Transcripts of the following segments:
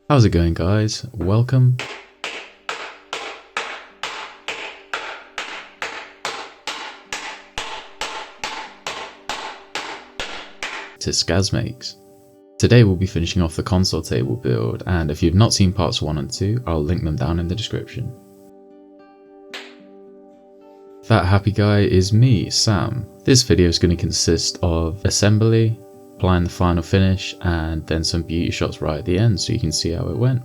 How's it going, guys? Welcome to Skazmakes. Today we'll be finishing off the console table build, and if you've not seen parts 1 and 2, I'll link them down in the description. That happy guy is me, Sam. This video is going to consist of assembly, applying the final finish, and then some beauty shots right at the end so you can see how it went.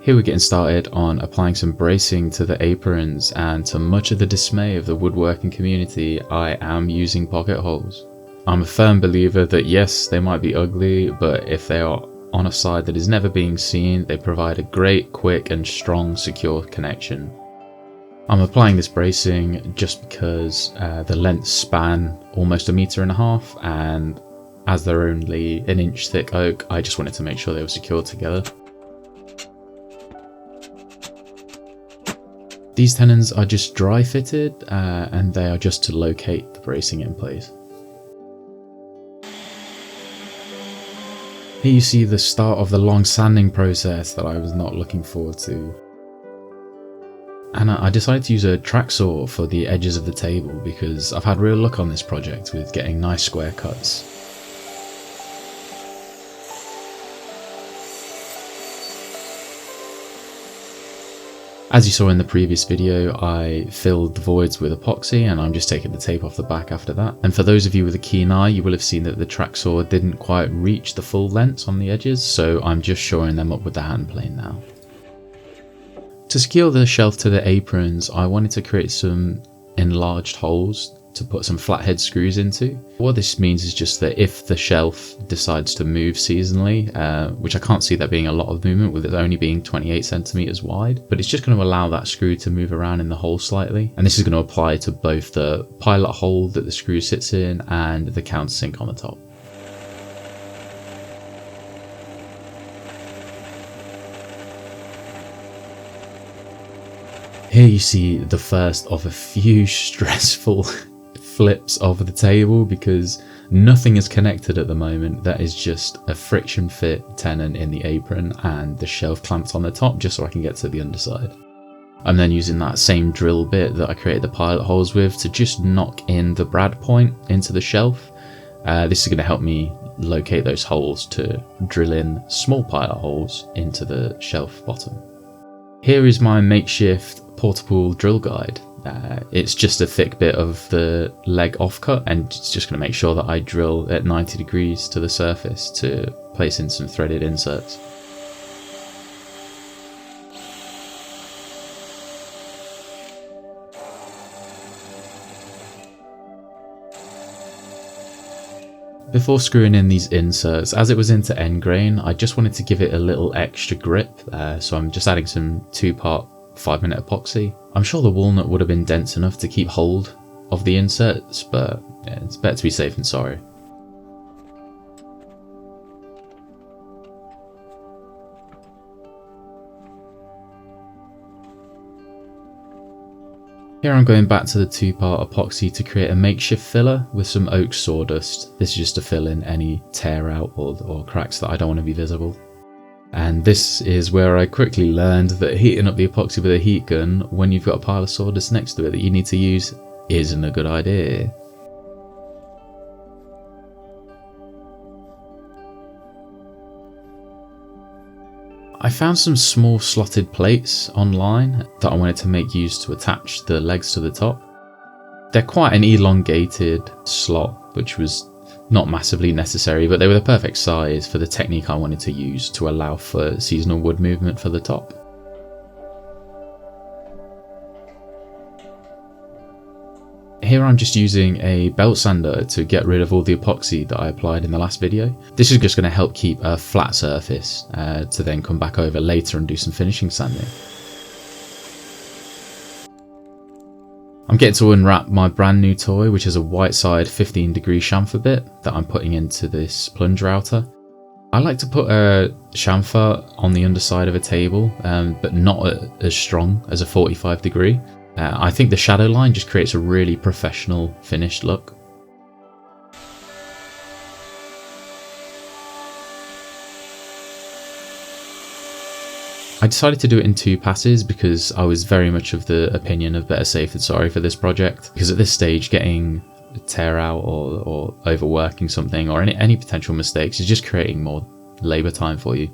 Here we're getting started on applying some bracing to the aprons, and to much of the dismay of the woodworking community, I am using pocket holes. I'm a firm believer that yes, they might be ugly, but if they are on a side that is never being seen, they provide a great, quick and strong, secure connection. I'm applying this bracing just because the lengths span almost 1.5 meters, and as they're only 1 inch thick oak, I just wanted to make sure they were secured together. These tenons are just dry fitted and they are just to locate the bracing in place. Here you see the start of the long sanding process that I was not looking forward to. And I decided to use a track saw for the edges of the table because I've had real luck on this project with getting nice square cuts. As you saw in the previous video, I filled the voids with epoxy and I'm just taking the tape off the back after that. And for those of you with a keen eye, you will have seen that the track saw didn't quite reach the full lengths on the edges, so I'm just shoring them up with the hand plane now. To secure the shelf to the aprons, I wanted to create some enlarged holes to put some flathead screws into. What this means is just that if the shelf decides to move seasonally, which I can't see there being a lot of movement with it only being 28 centimeters wide, but it's just going to allow that screw to move around in the hole slightly. And this is going to apply to both the pilot hole that the screw sits in and the countersink on the top. Here you see the first of a few stressful flips of the table because nothing is connected at the moment. That is just a friction fit tenon in the apron and the shelf clamped on the top just so I can get to the underside. I'm then using that same drill bit that I created the pilot holes with to just knock in the brad point into the shelf. This is going to help me locate those holes to drill in small pilot holes into the shelf bottom. Here is my makeshift portable drill guide. It's just a thick bit of the leg offcut, and it's just going to make sure that I drill at 90 degrees to the surface to place in some threaded inserts. Before screwing in these inserts, as it was into end grain, I just wanted to give it a little extra grip, so I'm just adding some 2-part 5-minute epoxy. I'm sure the walnut would have been dense enough to keep hold of the inserts, but yeah, it's better to be safe than sorry. Here I'm going back to the 2-part epoxy to create a makeshift filler with some oak sawdust. This is just to fill in any tear out or cracks that I don't want to be visible. And this is where I quickly learned that heating up the epoxy with a heat gun when you've got a pile of sawdust next to it that you need to use isn't a good idea. I found some small slotted plates online that I wanted to make use to attach the legs to the top. They're quite an elongated slot, which was not massively necessary, but they were the perfect size for the technique I wanted to use to allow for seasonal wood movement for the top. Here I'm just using a belt sander to get rid of all the epoxy that I applied in the last video. This is just going to help keep a flat surface to then come back over later and do some finishing sanding. I'm getting to unwrap my brand new toy, which is a white side 15-degree chamfer bit that I'm putting into this plunge router. I like to put a chamfer on the underside of a table, but not as strong as a 45-degree. I think the shadow line just creates a really professional finished look. I decided to do it in 2 passes because I was very much of the opinion of better safe than sorry for this project, because at this stage getting a tear out or overworking something or any potential mistakes is just creating more labour time for you.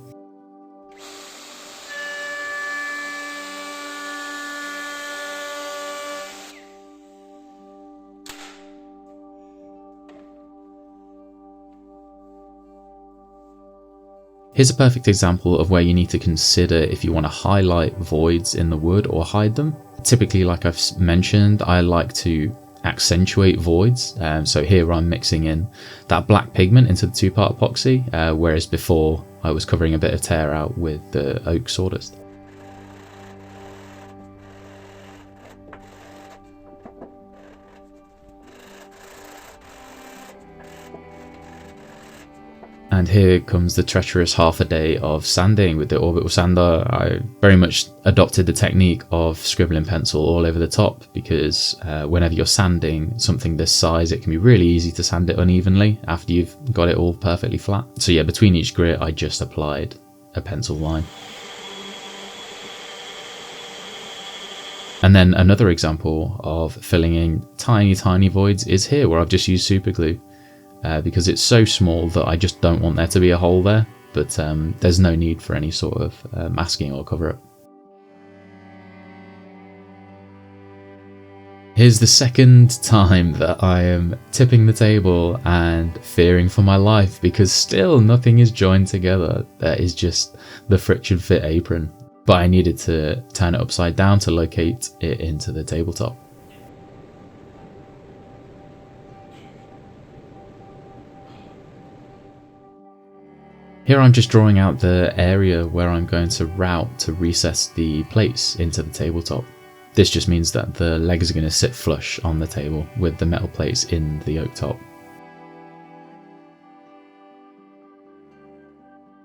Here's a perfect example of where you need to consider if you want to highlight voids in the wood or hide them. Typically, like I've mentioned, I like to accentuate voids. So here I'm mixing in that black pigment into the 2-part epoxy, whereas before I was covering a bit of tear out with the oak sawdust. And here comes the treacherous half a day of sanding with the orbital sander. I very much adopted the technique of scribbling pencil all over the top, because whenever you're sanding something this size, it can be really easy to sand it unevenly after you've got it all perfectly flat. So yeah, between each grit I just applied a pencil line. And then another example of filling in tiny voids is here, where I've just used super glue. Because it's so small that I just don't want there to be a hole there, but there's no need for any sort of masking or cover up. Here's the second time that I am tipping the table and fearing for my life, because still nothing is joined together. That is just the friction fit apron, but I needed to turn it upside down to locate it into the tabletop. Here I'm just drawing out the area where I'm going to route to recess the plates into the tabletop. This just means that the legs are going to sit flush on the table with the metal plates in the oak top.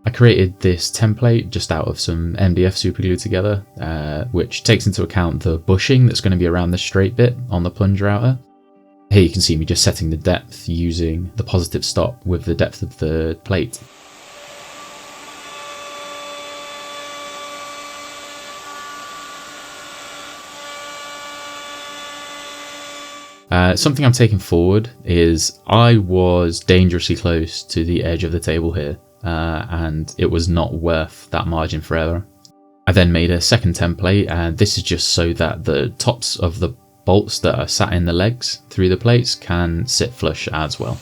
I created this template just out of some MDF superglue together, which takes into account the bushing that's going to be around the straight bit on the plunge router. Here you can see me just setting the depth using the positive stop with the depth of the plate. Something I'm taking forward is I was dangerously close to the edge of the table here, and it was not worth that margin for error. I then made a second template, and this is just so that the tops of the bolts that are sat in the legs through the plates can sit flush as well.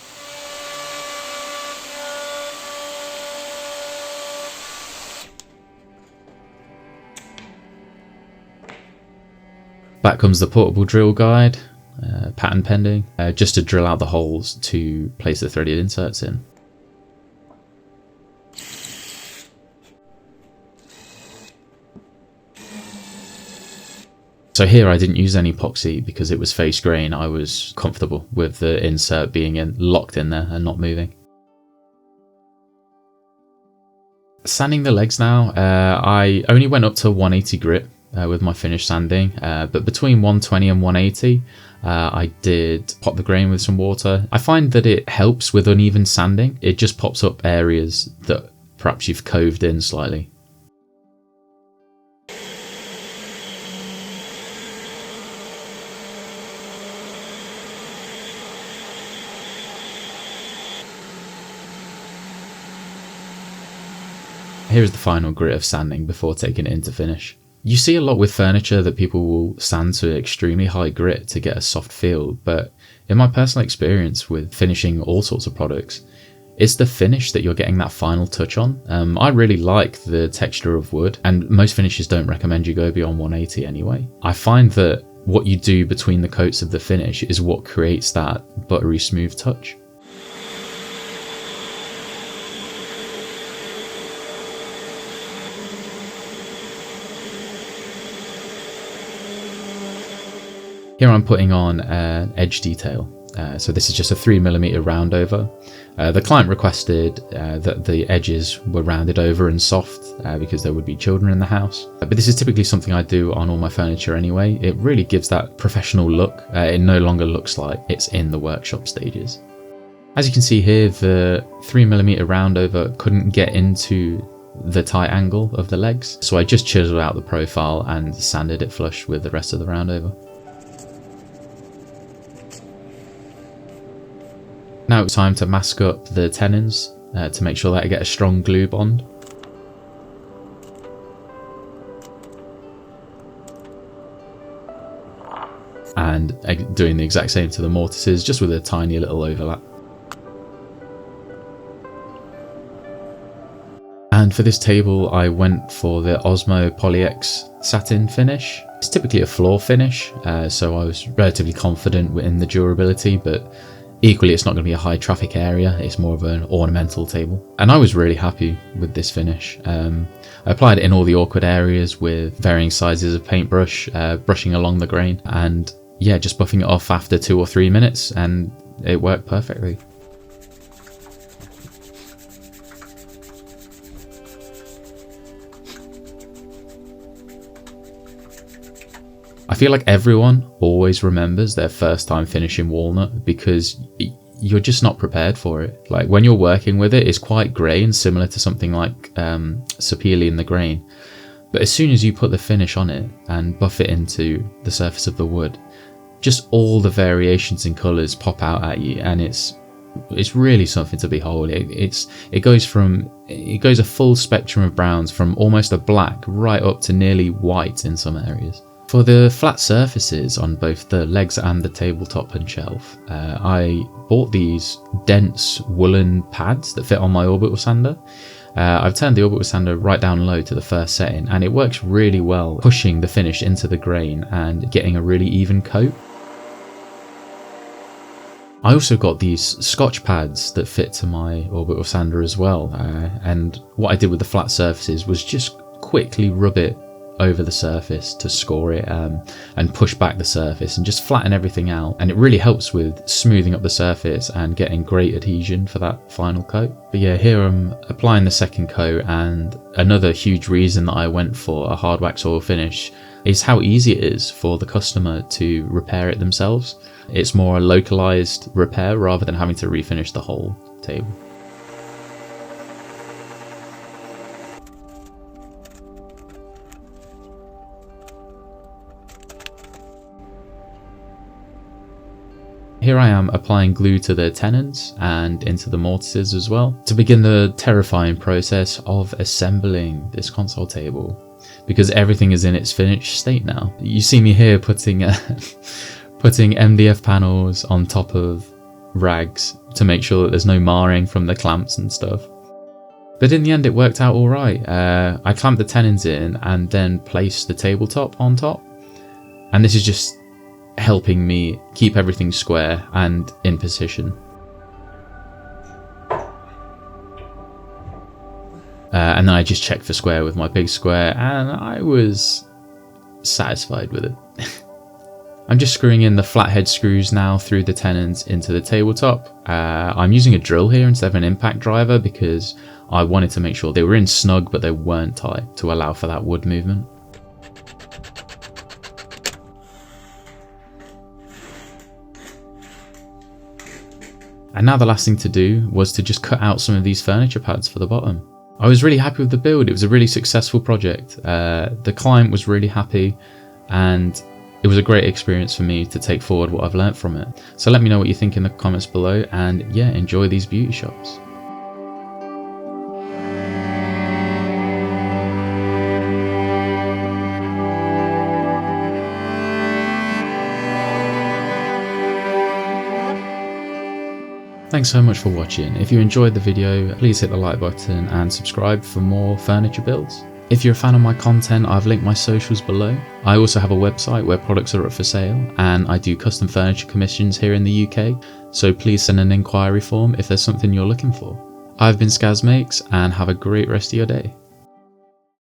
Back comes the portable drill guide. Pattern pending, just to drill out the holes to place the threaded inserts in. So here I didn't use any epoxy because it was face grain. I was comfortable with the insert being locked in there and not moving. Sanding the legs now, I only went up to 180 grit with my finish sanding, but between 120 and 180 I did pop the grain with some water. I find that it helps with uneven sanding. It just pops up areas that perhaps you've coved in slightly. Here's the final grit of sanding before taking it into finish. You see a lot with furniture that people will sand to extremely high grit to get a soft feel, but in my personal experience with finishing all sorts of products, it's the finish that you're getting that final touch on. I really like the texture of wood, and most finishes don't recommend you go beyond 180 anyway. I find that what you do between the coats of the finish is what creates that buttery smooth touch. Here I'm putting on edge detail. So this is just a 3mm round over. The client requested that the edges were rounded over and soft because there would be children in the house. But this is typically something I do on all my furniture anyway. It really gives that professional look. It no longer looks like it's in the workshop stages. As you can see here, the 3mm round over couldn't get into the tight angle of the legs. So I just chiseled out the profile and sanded it flush with the rest of the roundover. Now it's time to mask up the tenons to make sure that I get a strong glue bond. And doing the exact same to the mortises, just with a tiny little overlap. And for this table I went for the Osmo PolyX satin finish. It's typically a floor finish, so I was relatively confident in the durability, but equally it's not going to be a high traffic area, it's more of an ornamental table. And I was really happy with this finish. I applied it in all the awkward areas with varying sizes of paintbrush, brushing along the grain, and yeah, just buffing it off after 2 or 3 minutes, and it worked perfectly. I feel like everyone always remembers their first time finishing walnut because you're just not prepared for it. Like when you're working with it, it's quite grey and similar to something like Sapele in the grain. But as soon as you put the finish on it and buff it into the surface of the wood, just all the variations in colours pop out at you, and it's really something to behold. It goes a full spectrum of browns, from almost a black right up to nearly white in some areas. For the flat surfaces on both the legs and the tabletop and shelf, I bought these dense woolen pads that fit on my orbital sander. I've turned the orbital sander right down low to the first setting, and it works really well, pushing the finish into the grain and getting a really even coat. I also got these Scotch pads that fit to my orbital sander as well, and what I did with the flat surfaces was just quickly rub it over the surface to score it and push back the surface and just flatten everything out, and it really helps with smoothing up the surface and getting great adhesion for that final coat. But yeah, here I'm applying the second coat, and another huge reason that I went for a hard wax oil finish is how easy it is for the customer to repair it themselves. It's more a localized repair rather than having to refinish the whole table. Here I am applying glue to the tenons and into the mortises as well, to begin the terrifying process of assembling this console table, because everything is in its finished state now. You see me here putting MDF panels on top of rags to make sure that there's no marring from the clamps and stuff. But in the end it worked out alright. I clamped the tenons in and then placed the tabletop on top, and this is just helping me keep everything square and in position. And then I just checked for square with my big square, and I was satisfied with it. I'm just screwing in the flathead screws now through the tenons into the tabletop. I'm using a drill here instead of an impact driver because I wanted to make sure they were in snug but they weren't tight, to allow for that wood movement. And now the last thing to do was to just cut out some of these furniture pads for the bottom. I was really happy with the build. It was a really successful project. The client was really happy, and it was a great experience for me to take forward what I've learnt from it. So let me know what you think in the comments below, and yeah, enjoy these beauty shops. Thanks so much for watching. If you enjoyed the video, please hit the like button and subscribe for more furniture builds. If you're a fan of my content, I've linked my socials below. I also have a website where products are up for sale, and I do custom furniture commissions here in the UK, so please send an inquiry form if there's something you're looking for. I've been Skaz Makes, and have a great rest of your day.